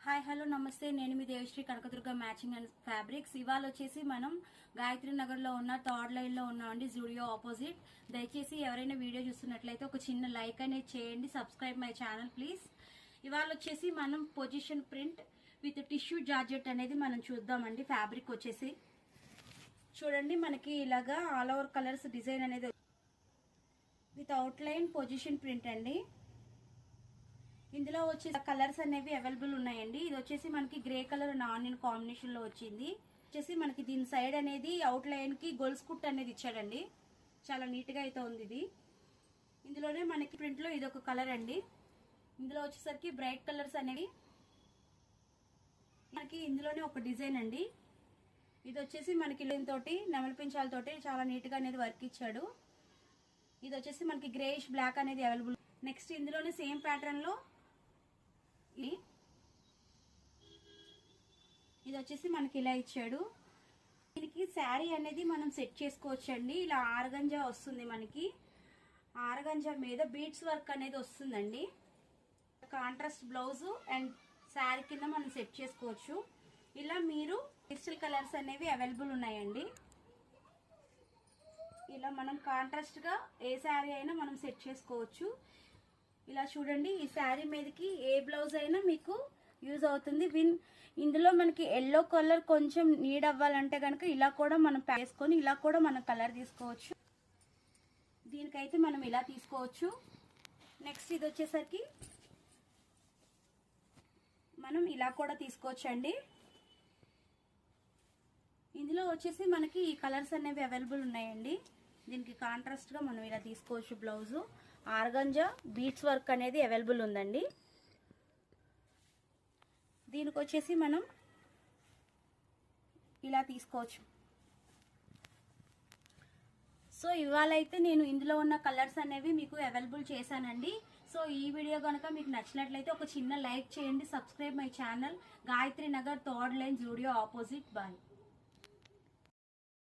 Hi hello నమస్తే, నేను మీ Devashree Kanakadurga matching and fabrics. ఇవాళ వచ్చేసి మనం గాయత్రి నగర్ లో ఉన్న థర్డ్ లైన్ లో ఉన్నామండి, జూడియో ఆపోజిట్. దయచేసి ఎవరైనా వీడియో చూస్తున్నట్లయితే ఒక చిన్న లైక్ అనేది చేయండి, సబ్స్క్రైబ్ మై ఛానల్ ప్లీజ్. ఇవాళ వచ్చేసి మనం position print with tissue georgette అనేది మనం చూద్దామండి. ఫ్యాబ్రిక్ వచ్చేసి చూడండి, మనకి ఇలాగా ఆల్ ఓవర్ కలర్స్ డిజైన్ అనేది with out line position print అండి. ఇందులో వచ్చేసి కలర్స్ అనేవి అవైలబుల్ ఉన్నాయండి. ఇది వచ్చేసి మనకి grey colour and onion combination లో వచ్చింది. వచ్చేసి మనకి దీని సైడ్ అనేది అవుట్ లైన్ కి గొలుసు కుట్ అనేది ఇచ్చాడండి. చాలా నీట్ గా అయితే ఉంది ఇది. ఇందులోనే మనకి ప్రింట్ లో ఇది ఒక కలర్ అండి. ఇందులో వచ్చేసరికి బ్రైట్ కలర్స్ అనేవి మనకి ఇందులోనే ఒక డిజైన్ అండి. ఇది వచ్చేసి మనకి తోటి నెమలి పించాలతోటి చాలా నీట్ గా అనేది వర్క్ ఇచ్చాడు. ఇది వచ్చేసి మనకి గ్రేయిష్ బ్లాక్ అనేది అవైలబుల్. నెక్స్ట్ ఇందులోనే సేమ్ ప్యాటర్న్ లో ఇది వచ్చేసి మనకి ఇలా ఇచ్చాడు. దీనికి శారీ అనేది మనం సెట్ చేసుకోవచ్చండి. ఇలా ఆర్గంజా వస్తుంది, మనకి ఆర్గంజా మీద బీడ్స్ వర్క్ అనేది వస్తుందండి. కాంట్రాస్ట్ బ్లౌజ్ అండ్ శారీ కింద మనం సెట్ చేసుకోవచ్చు. ఇలా మీరు డిజిటల్ కలర్స్ అనేవి అవైలబుల్ ఉన్నాయండి. ఇలా మనం కాంట్రాస్ట్ గా ఏ శారీ అయినా మనం సెట్ చేసుకోవచ్చు. ఇలా చూడండి, ఈ శారీ మీదకి ఏ బ్లౌజ్ అయినా మీకు యూజ్ అవుతుంది. ఇందులో మనకి ఎల్లో కలర్ కొంచెం నీడ్ అవ్వాలంటే కనుక ఇలా కూడా మనం వేసుకొని ఇలా కూడా మనం కలర్ తీసుకోవచ్చు. దీనికైతే మనం ఇలా తీసుకోవచ్చు. నెక్స్ట్ ఇది వచ్చేసరికి మనం ఇలా కూడా తీసుకోవచ్చు అండి. ఇందులో వచ్చేసి మనకి ఈ కలర్స్ అనేవి అవైలబుల్ ఉన్నాయండి. దీనికి కాంట్రాస్ట్ గా మనం ఇలా తీసుకోవచ్చు. బ్లౌజ్ ఆర్గంజా బీట్స్ వర్క్ అనేది అవైలబుల్ ఉందండి. దీనికి వచ్చేసి మనం ఇలా తీసుకోవచ్చు. సో ఇవాళ అయితే నేను ఇందులో ఉన్న కలర్స్ అనేవి మీకు అవైలబుల్ చేశానండి. సో ఈ వీడియో కనుక మీకు నచ్చినట్లయితే ఒక చిన్న లైక్ చేయండి, subscribe my channel. Gayatri Nagar third line Zudio opposite. Bye.